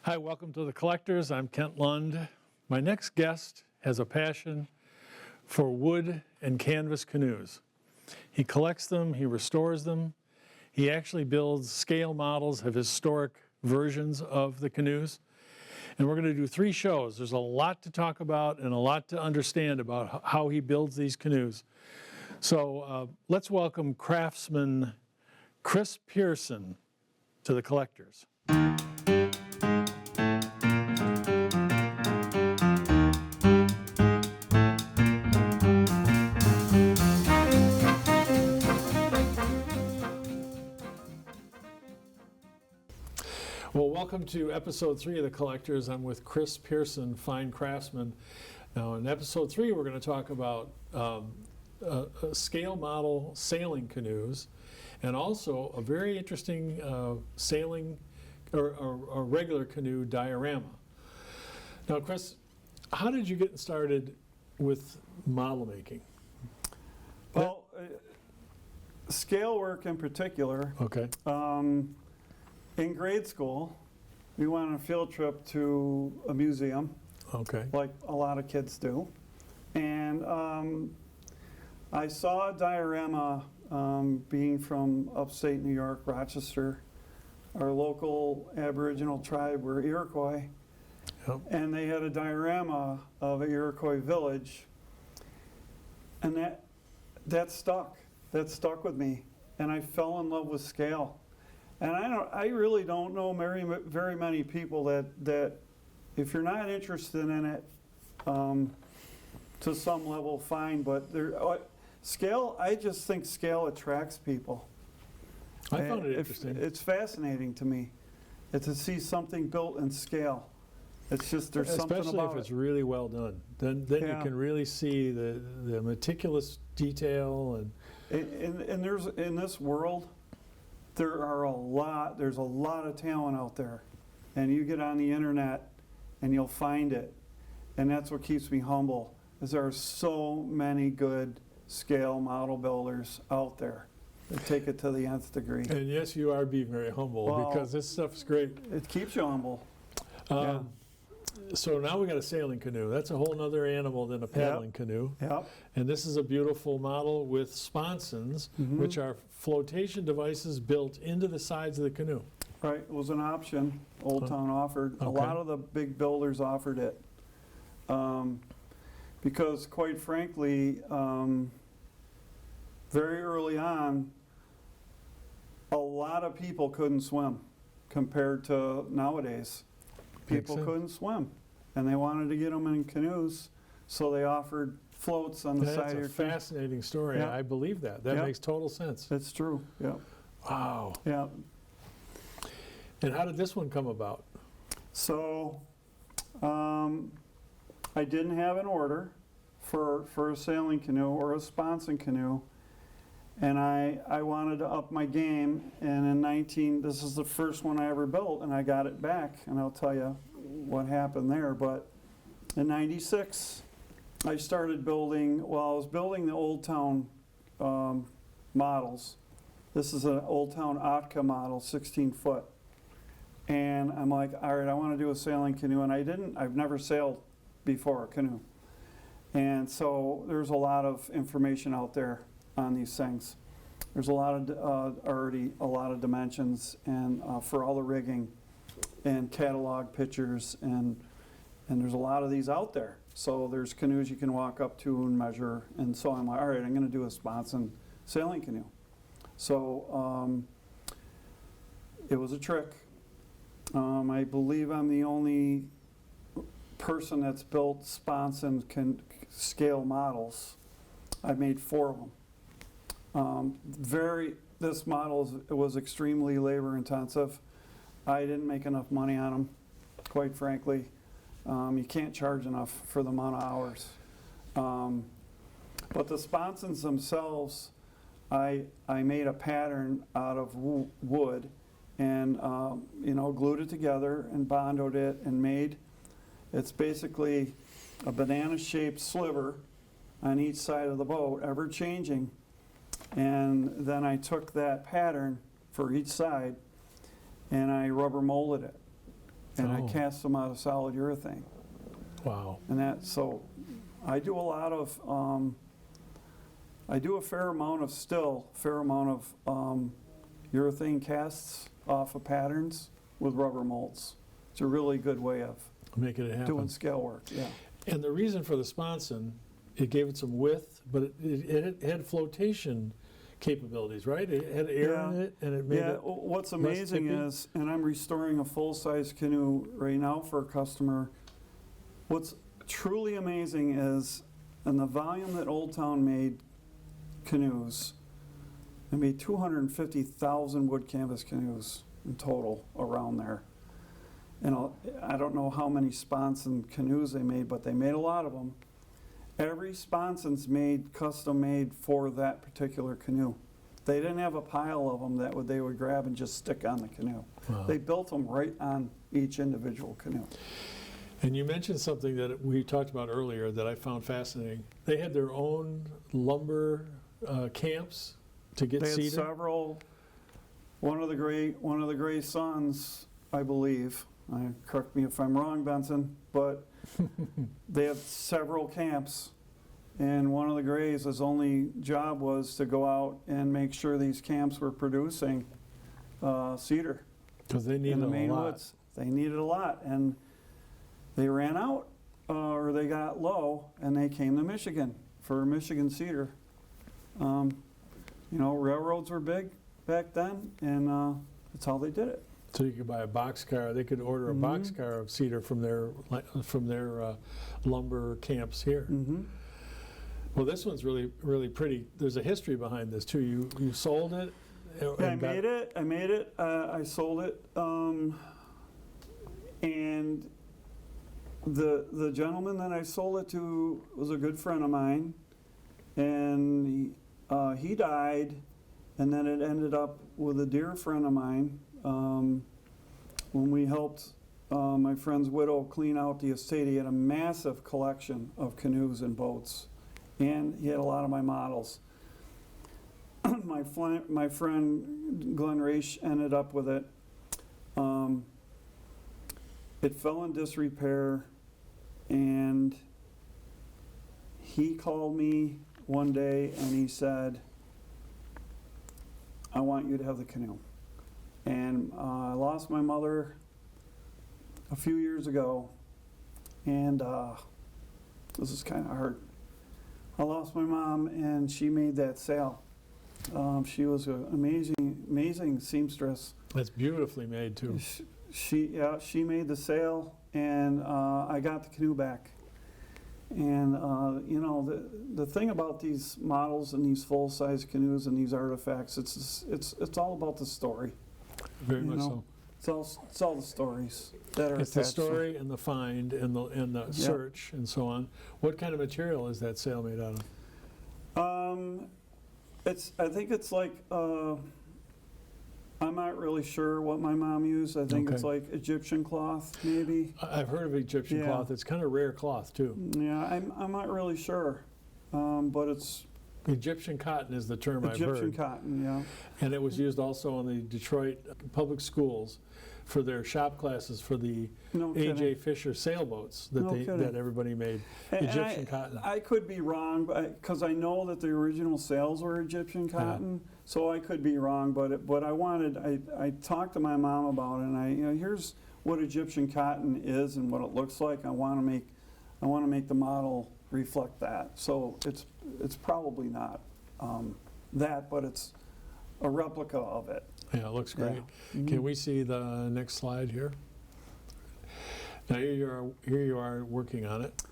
Hi, welcome to The Collectors. I'm Kent Lund. My next guest has a passion for wood and canvas canoes. He collects them, he restores them. He actually builds scale models of historic versions of the canoes. And we're going to do 3 shows. There's a lot to talk about and a lot to understand about how he builds these canoes. So let's welcome craftsman Chris Pearson to The Collectors. Well, welcome to episode 3 of The Collectors. I'm with Chris Pearson, fine craftsman. Now, in episode 3, we're going to talk about scale model sailing canoes, and also a very interesting sailing or regular canoe diorama. Now, Chris, how did you get started with model making? Well, scale work in particular. Okay. In grade school, we went on a field trip to a museum, Okay. like a lot of kids do. And I saw a diorama being from upstate New York, Rochester. Our local Aboriginal tribe were Iroquois. Yep. And they had a diorama of an Iroquois village. And that stuck. That stuck with me. And I fell in love with scale. And I really don't know very many people that if you're not interested in it to some level, fine. But scale, I just think scale attracts people. I found it interesting. It's fascinating to me to see something built in scale. It's just there's something about it. Especially if it's really well done. Then Yeah. you can really see the meticulous detail And there's in this world. There's a lot of talent out there, and you get on the internet and you'll find it, and that's what keeps me humble, is there are so many good scale model builders out there that take it to the nth degree. And yes, you are being very humble, Well, because this stuff's great. It keeps you humble. Yeah. So now we got a sailing canoe. That's a whole other animal than a paddling canoe. Yep. And this is a beautiful model with sponsons, which are flotation devices built into the sides of the canoe. Right, it was an option Old Town offered. A Okay. lot of the big builders offered it. Because quite frankly, very early on, a lot of people couldn't swim compared to nowadays. People couldn't swim, and they wanted to get them in canoes, so they offered floats on the side of your That's a fascinating story. Yeah. I believe that. That Yeah. makes total sense. It's true, yeah. Wow. Yeah. And how did this one come about? So, I didn't have an order for a sailing canoe or a sponson canoe, and I wanted to up my game, and this is the first one I ever built, and I got it back, and I'll tell you what happened there. But in '96, I started building, I was building the Old Town models. This is an Old Town Otka model, 16 foot. And I'm like, all right, I want to do a sailing canoe, and I've never sailed before a canoe. And so there's a lot of information out there on these things. There's already a lot of dimensions and for all the rigging and catalog pictures, and there's a lot of these out there. So there's canoes you can walk up to and measure, and so I'm like, all right, I'm going to do a sponson sailing canoe. So it was a trick. I believe I'm the only person that's built sponson scale models. I made 4 of them. This model was extremely labor intensive. I didn't make enough money on them, quite frankly. You can't charge enough for the amount of hours. But the sponsons themselves, I made a pattern out of wood and glued it together and bondoed it and made, it's basically a banana-shaped sliver on each side of the boat, ever changing. And then I took that pattern for each side and I rubber molded it. and I Oh. cast them out of solid urethane. Wow. And that, so I do a lot of, I do a fair amount of urethane casts off of patterns with rubber molds. It's a really good way of Making it happen. doing scale work, yeah. And the reason for the sponson, it gave it some width, but it had flotation capabilities, right? It had air in it, and it made Yeah, it. what's amazing tippy? is, and I'm restoring a full-size canoe right now for a customer, what's truly amazing is, in the volume that Old Town made canoes, they made 250,000 wood canvas canoes in total around there. And I don't know how many sponson canoes they made, but they made a lot of them. Every sponson's custom made for that particular canoe. They didn't have a pile of them that they would grab and just stick on the canoe. Wow. They built them right on each individual canoe. And you mentioned something that we talked about earlier that I found fascinating. They had their own lumber camps to get They had cedar. several. One of the Gray sons, I believe. Correct me if I'm wrong, Benson, but they have several camps, and one of the Grays, his only job was to go out and make sure these camps were producing cedar Because they in needed the a main lot. woods. They needed a lot, and they ran out, or they got low, and they came to Michigan for Michigan cedar. Railroads were big back then, and that's how they did it. So you could buy a boxcar. They could order a Mhm. boxcar of cedar from their lumber camps here. Mm-hmm. Well, this one's really, really pretty. There's a history behind this too. You sold it. Yeah, I made it. I sold it, and the gentleman that I sold it to was a good friend of mine, and he died, and then it ended up with a dear friend of mine. When we helped my friend's widow clean out the estate, he had a massive collection of canoes and boats, and he had a lot of my models. My friend Glenn Raish ended up with it. It fell in disrepair, and he called me one day and he said, "I want you to have the canoe." And I lost my mother a few years ago, and this is kind of hard. I lost my mom, and she made that sale. She was an amazing seamstress. That's beautifully made too. She made the sale, and I got the canoe back. And the thing about these models and these full-size canoes and these artifacts, it's all about the story. Very You much know, so. It's all the stories that are It's the attached to it. story and the find and the search and so on. What kind of material is that sail made out of? I think it's like, I'm not really sure what my mom used. I think it's Okay. like Egyptian cloth, maybe. I've heard of Egyptian Yeah. cloth. It's kind of rare cloth too. Yeah, I'm not really sure, but it's Egyptian cotton is the term I've Egyptian heard. cotton, yeah. And it was used also in the Detroit public schools for their shop classes for the No A.J. kidding. Fisher sailboats that No kidding. that everybody made. And Egyptian cotton. I could be wrong, because I know that the original sails were Egyptian cotton, so I could be wrong. But I talked to my mom about it, and here's what Egyptian cotton is and what it looks like. I want to make the model reflect that. So it's probably not that, but it's a replica of it. Yeah, it looks great. Mhm. Can we see the next slide here? Now here you are working on it.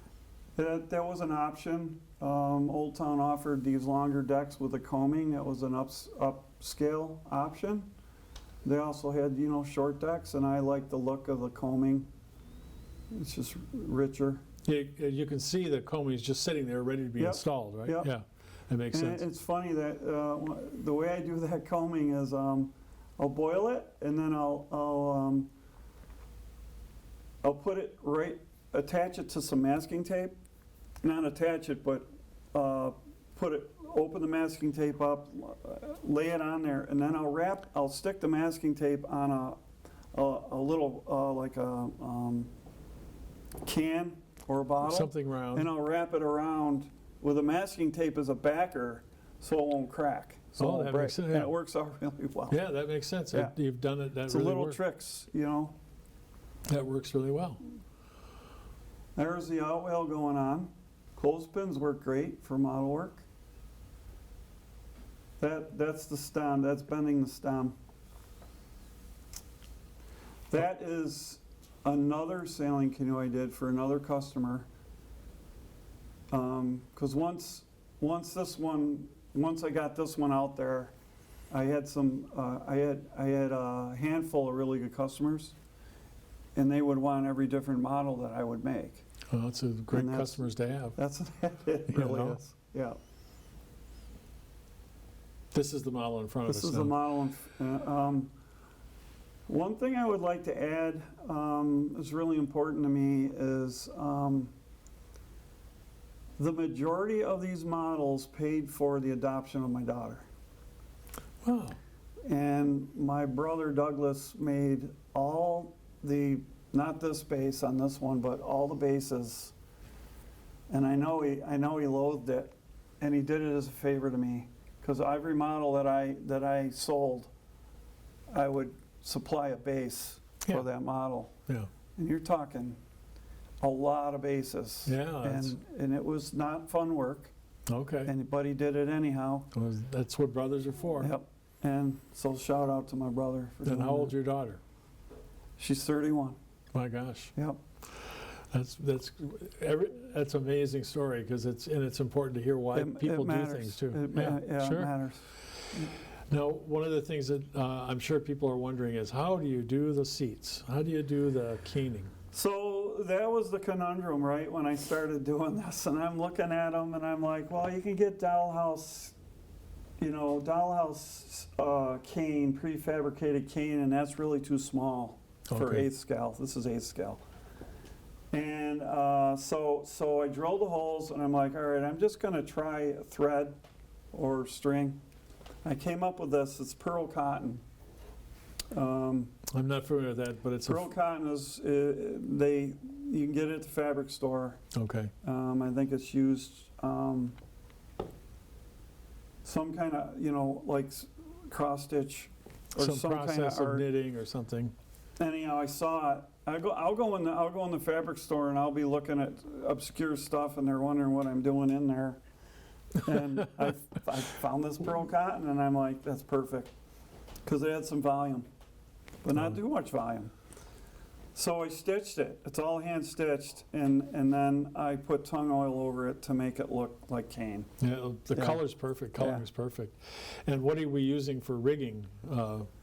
That was an option. Old Town offered these longer decks with a coaming. That was an upscale option. They also had, short decks, and I like the look of the coaming. It's just richer. You can see the coaming is just sitting there ready to be Yep. installed, right? Yep. Yeah, that makes And sense. it's funny that the way I do that coaming is I'll boil it, and then I'll put it attach it to some masking tape. Not attach it, but open the masking tape up, lay it on there, and then I'll stick the masking tape on a little, like a can or a bottle. Something round. And I'll wrap it around with a masking tape as a backer so it won't crack. So it Oh, won't that break. makes sense, And yeah. it works out really well. Yeah, that makes sense. Yeah. You've done it, that It's really little works. tricks, you know. That works really well. There's the outwell going on. Clothespins work great for model work. That's the stem, that's bending the stem. That is another sailing canoe I did for another customer. Because once I got this one out there, I had a handful of really good customers, and they would want every different model that I would make. Well, it's a great And that's- customers to have. It really know? is. Yeah. This is the model in front of This us is now. the model. One thing I would like to add is really important to me is the majority of these models paid for the adoption of my daughter. Wow. And my brother Douglas made all the, not this base on this one, but all the bases. And I know he loathed it, and he did it as a favor to me, because every model that I sold, I would supply a base Yeah. for that model. Yeah. And you're talking a lot of bases. Yeah, that's- And it was not fun work, Okay. but he did it anyhow. Well, that's what brothers are for. Yep. And so shout out to my brother for doing And how old's that. your daughter? She's 31. My gosh. Yep. That's an amazing story, because it's important to hear why people do matters. things too. Yeah, sure. it matters. Now, one of the things that I'm sure people are wondering is, how do you do the seats? How do you do the keening? So that was the conundrum, right, when I started doing this. And I'm looking at them and I'm like, well, you can get dollhouse cane, prefabricated cane, and that's really too small for Okay. 8th scale. This is 8th scale. And so I drilled the holes, and I'm like, all right, I'm just going to try thread or string. I came up with this. It's pearl cotton. I'm not familiar with that, but it's Pearl cotton is you can get it at the fabric store. okay. I think it's used some kind of like cross stitch or Some some kind process of of art. knitting or something. Anyhow, I saw it. I'll go in the fabric store, and I'll be looking at obscure stuff, and they're wondering what I'm doing in there. And I found this pearl cotton, and I'm like, that's perfect, because it had some volume, but not too much volume. So I stitched it. It's all hand stitched, and then I put tung oil over it to make it look like cane. Yeah, the Yeah. color's perfect. Coloring's Yeah. perfect. And what are we using for rigging?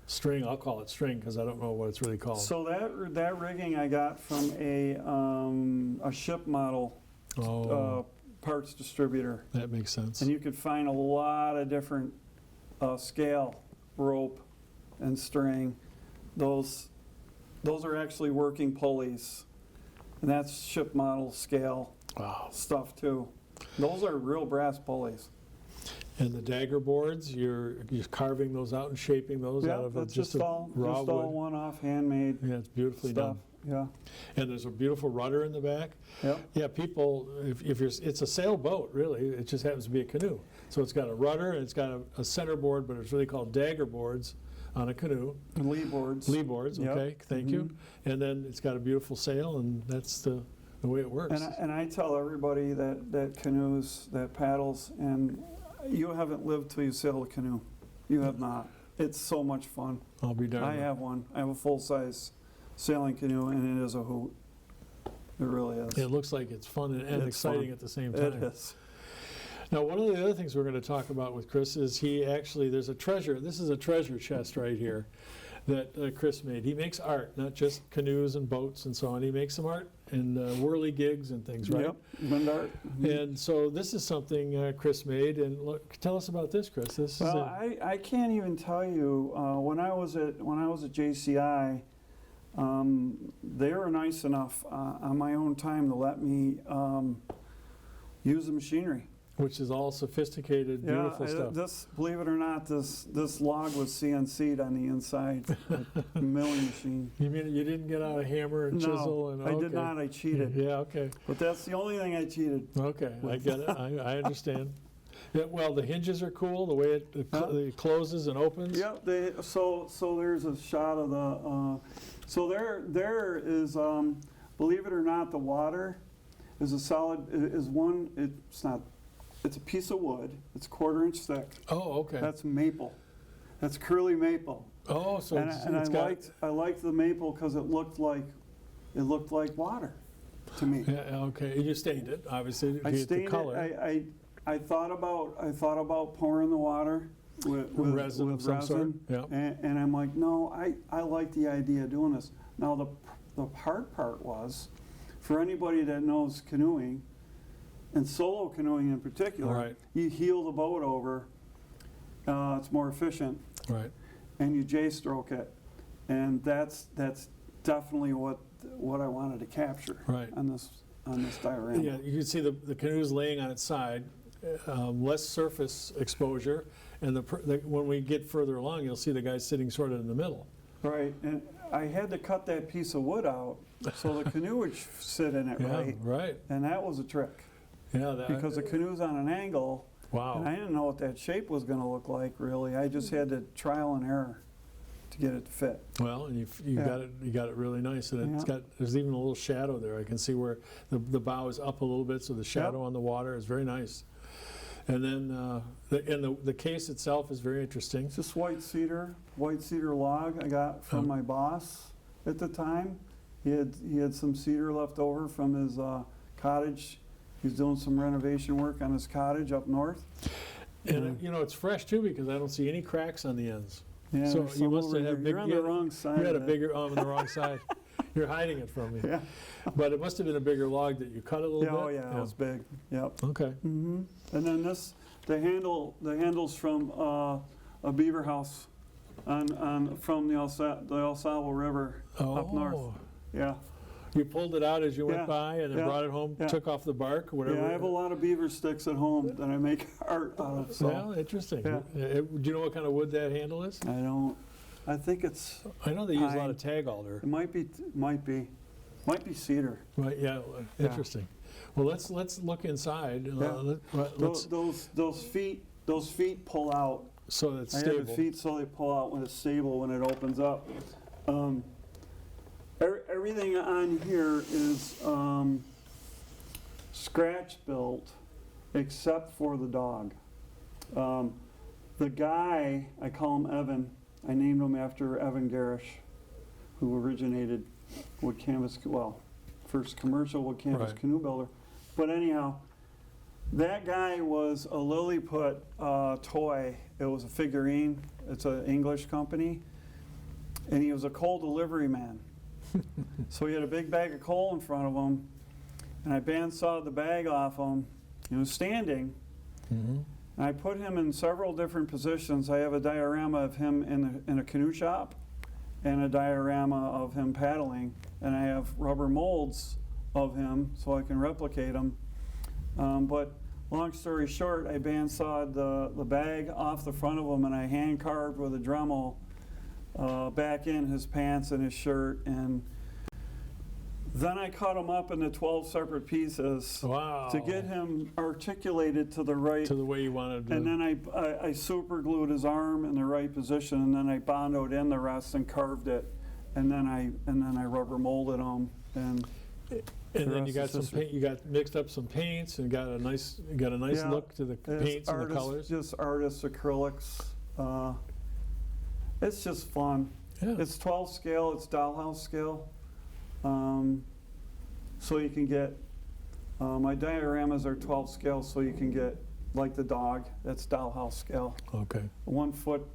String. I'll call it string because I don't know what it's really called. So that rigging I got from a ship model parts distributor. That makes sense. And you could find a lot of different scale, rope, and string. Those are actually working pulleys. And that's ship model scale Wow. stuff too. Those are real brass pulleys. And the dagger boards, you're carving those out and shaping those out of that's just just a all raw wood. one-off handmade Yeah, it's beautifully stuff. done. Yeah. And there's a beautiful rudder in the back. Yep. Yeah, people, if you're, it's a sailboat, really. It just happens to be a canoe. So it's got a rudder and it's got a center board, but it's really called dagger boards on a canoe. And lee boards. Lee boards, Yep. okay, thank you. And then it's got a beautiful sail, and that's the way it works. And I tell everybody that canoes, that paddles, and you haven't lived till you sail a canoe. You have not. It's so much fun. I'll be darned. I have one. I have a full-size sailing canoe, and it is a hoot. It really is. It looks like it's fun and It's exciting fun. at the same It time. is. Now, one of the other things we're going to talk about with Chris is there's a treasure. This is a treasure chest right here that Chris made. He makes art, not just canoes and boats and so on. He makes some art and whirly gigs and things, right? Yep. Wind art. And so this is something Chris made. And look, tell us about this, Chris. This Well, is I can't even tell you. When I was at JCI, they were nice enough on my own time to let me use the machinery. which is all sophisticated, beautiful stuff. This, believe it or not, this log was CNC'd on the inside, a milling machine. You mean you didn't get out a hammer and chisel? No, I did not. I cheated. Yeah, okay. But that's the only thing I cheated. Okay, I get it. I understand. Yeah, well, the hinges are cool, the way it closes and opens. Yep. So there's a shot of the. So there is, believe it or not, the water is a solid. Is one. It's not. It's a piece of wood. It's 1/4 inch thick. Oh, okay. That's maple. That's curly maple. Oh, so I liked the maple because it looked like water to me. Yeah, okay. You stained it, obviously, to I get the stained color. it. I thought about pouring the water with resin of some sort. Yeah. And I'm like, no, I like the idea of doing this. Now the hard part was, for anybody that knows canoeing, and solo canoeing in particular, Right. you heel the boat over. It's more efficient, Right. and you J-stroke it, and that's definitely what I wanted to capture Right. on this diorama. Yeah, you can see the canoe's laying on its side, less surface exposure, and when we get further along, you'll see the guy sitting sort of in the middle. Right, and I had to cut that piece of wood out so the canoe would sit in it Yeah, right. and that was a trick Yeah, because the canoe's on an angle, wow. and I didn't know what that shape was going to look like really. I just had to trial and error to get it to fit. Well, and you got it really nice, and there's even a little shadow there. I can see where the bow is up a little bit, so the shadow on the water is very nice. And then the case itself is very interesting. It's just white cedar log I got from my boss at the time. He had some cedar left over from his cottage. He's doing some renovation work on his cottage up north. And it's fresh too because I don't see any cracks on the ends. Yeah, so you must have had big. You're on the wrong side. You had a bigger on the wrong side. You're hiding it from me. Yeah. But it must have been a bigger log that you cut a little bit. Oh yeah, it was big. Yep. Okay. And then the handles from a beaver house from the El Salvo River up north. Yeah. You pulled it out as you went by and then brought it home, Yeah. took off the bark, whatever. Yeah, I have a lot of beaver sticks at home that I make art out of. So. Well, interesting. Yeah. Do you know what kind of wood that handle is? I don't. I think it's. I know they use a lot of tag alder. It might be cedar. Right. Yeah. Interesting. Well, let's look inside. Yeah. Those feet pull out. So it's I stable. have the feet so they pull out when it's stable when it opens up. Everything on here is scratch built except for the dog. The guy, I call him Evan. I named him after Evan Garish, who originated wood canvas, first commercial wood canvas canoe builder. But anyhow, that guy was a Lilliput toy. It was a figurine. It's an English company. And he was a coal delivery man. So he had a big bag of coal in front of him, and I bandsawed the bag off him. He was standing, and I put him in several different positions. I have a diorama of him in a canoe shop, and a diorama of him paddling, and I have rubber molds of him so I can replicate him. But long story short, I bandsawed the bag off the front of him, and I hand carved with a Dremel back in his pants and his shirt, and then I cut him up into 12 separate pieces to get him articulated to the right, to the way you wanted to. And then I super glued his arm in the right position, and then I bondoed in the rest and carved it, and then I rubber molded them, and then you got some paint. You got mixed up some paints and got a nice look to the paints and the colors. Just artist acrylics. It's just fun. Yeah. It's 12 scale. It's dollhouse scale. So you can get, my dioramas are 12 scale, so you can get, like the dog, that's dollhouse scale. Okay. 1 foot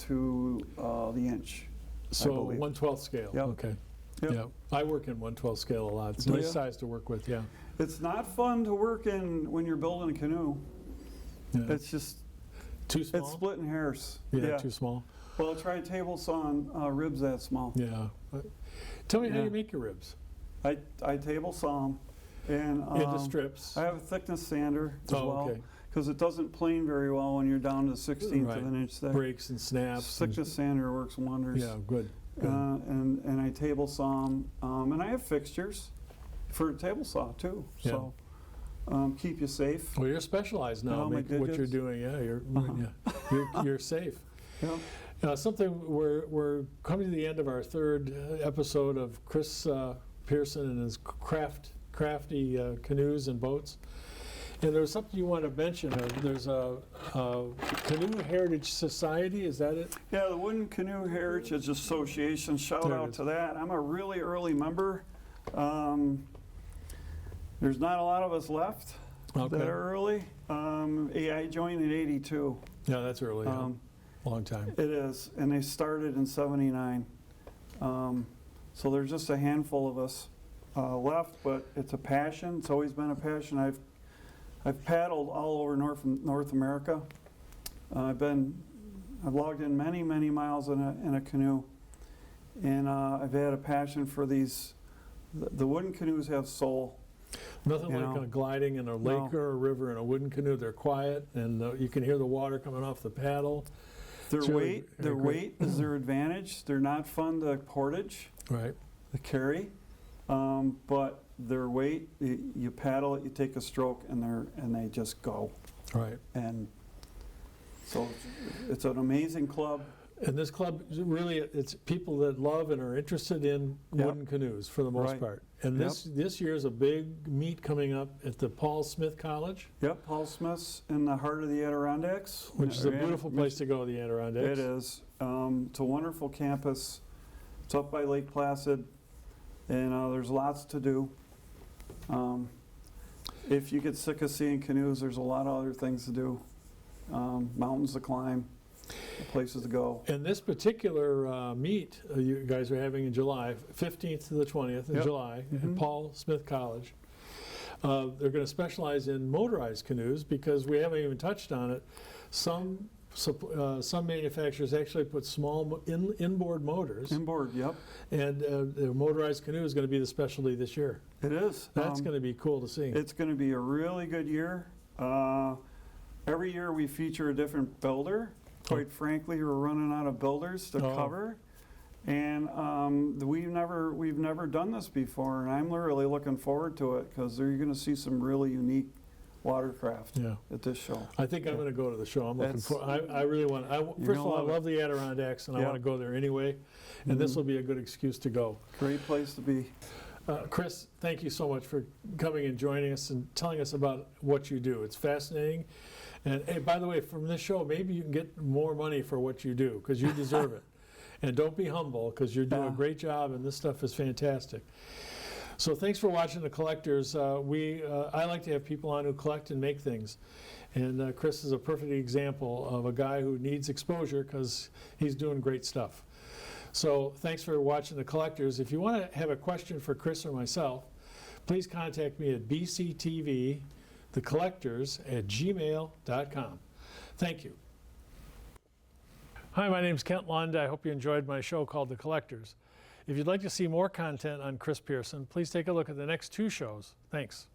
to the inch. So 1/12 scale. Yep. Okay. Yep. Yeah. I work in 1/12 scale a lot. It's a nice size to work with. Yeah. It's not fun to work in when you're building a canoe. Yeah. It's just too small. It's splitting hairs. Yeah. Too small. Well, try table sawing ribs that small. Yeah. Tell me how you make your ribs. I table saw them. And Into strips. I have a thickness sander as Oh, well, okay. because it doesn't plane very well when you're down to 1/16 Right. of an inch thick. Breaks and snaps. and- Thickness sander works wonders. Yeah, good. good. And I table saw them, and I have fixtures for a table saw too. Yeah. So keep you safe. Well, you're specialized And now. all my What you're digits. doing, yeah, you're safe. Yeah. Something we're coming to the end of our third episode of Chris Pearson and his crafty canoes and boats. And there was something you want to mention. There's a Canoe Heritage Society. Is that it? Yeah, the Wooden Canoe Heritage Association. Shout There it out is. to that. I'm a really early member. There's not a lot of us left Okay. that are early. I joined in '82. Yeah, that's early. Yeah. Long time. It is, and they started in '79. So there's just a handful of us left, but it's a passion. It's always been a passion. I've paddled all over North America. I've logged in many miles in a canoe, and I've had a passion for these. The wooden canoes have soul. Nothing You like know, gliding in a lake no. or a river in a wooden canoe. They're quiet, and you can hear the water coming off the paddle. Their It's really weight, their great. weight is their advantage. They're not fun to portage, Right. to carry, but their weight. You paddle it, you take a stroke, and they just go. Right. And so it's an amazing club. And this club, really, it's people that love and are interested in Yep. wooden canoes for the most Right. part. And Yep. this year is a big meet coming up at the Paul Smith College, Yep, Paul Smith's in the heart of the Adirondacks. which is a beautiful place to go, the Adirondacks. It is. It's a wonderful campus. It's up by Lake Placid, and there's lots to do. If you get sick of seeing canoes, there's a lot of other things to do. Mountains to climb, places to go. And this particular meet you guys are having in July, 15th to the 20th in Yep. July, at Mhm. Paul Smith College. They're going to specialize in motorized canoes because we haven't even touched on it. Some manufacturers actually put small inboard motors, Inboard, yep, and the motorized canoe is going to be the specialty this year. it is. That's going to be cool to see. It's going to be a really good year. Every year we feature a different builder. Quite frankly, we're running out of builders to Oh. cover, and we've never done this before, and I'm really looking forward to it because you're going to see some really unique watercraft Yeah. at this show. I think I'm going to go to the show. I'm looking That's- for. I really want. First of all, I love it. love the Adirondacks, and I Yeah. want to go there anyway. And this Mhm. will be a good excuse to go. Great place to be. Chris, thank you so much for coming and joining us and telling us about what you do. It's fascinating. And hey, by the way, from this show, maybe you can get more money for what you do because you deserve it. And don't be humble because you're doing a Yeah. great job, and this stuff is fantastic. So thanks for watching The Collectors. I like to have people on who collect and make things. And Chris is a perfect example of a guy who needs exposure because he's doing great stuff. So thanks for watching The Collectors. If you want to have a question for Chris or myself, please contact me at bctvthecollectors@gmail.com. Thank you. Hi, my name is Kent Lund. I hope you enjoyed my show called The Collectors. If you'd like to see more content on Chris Pearson, please take a look at the next two shows. Thanks.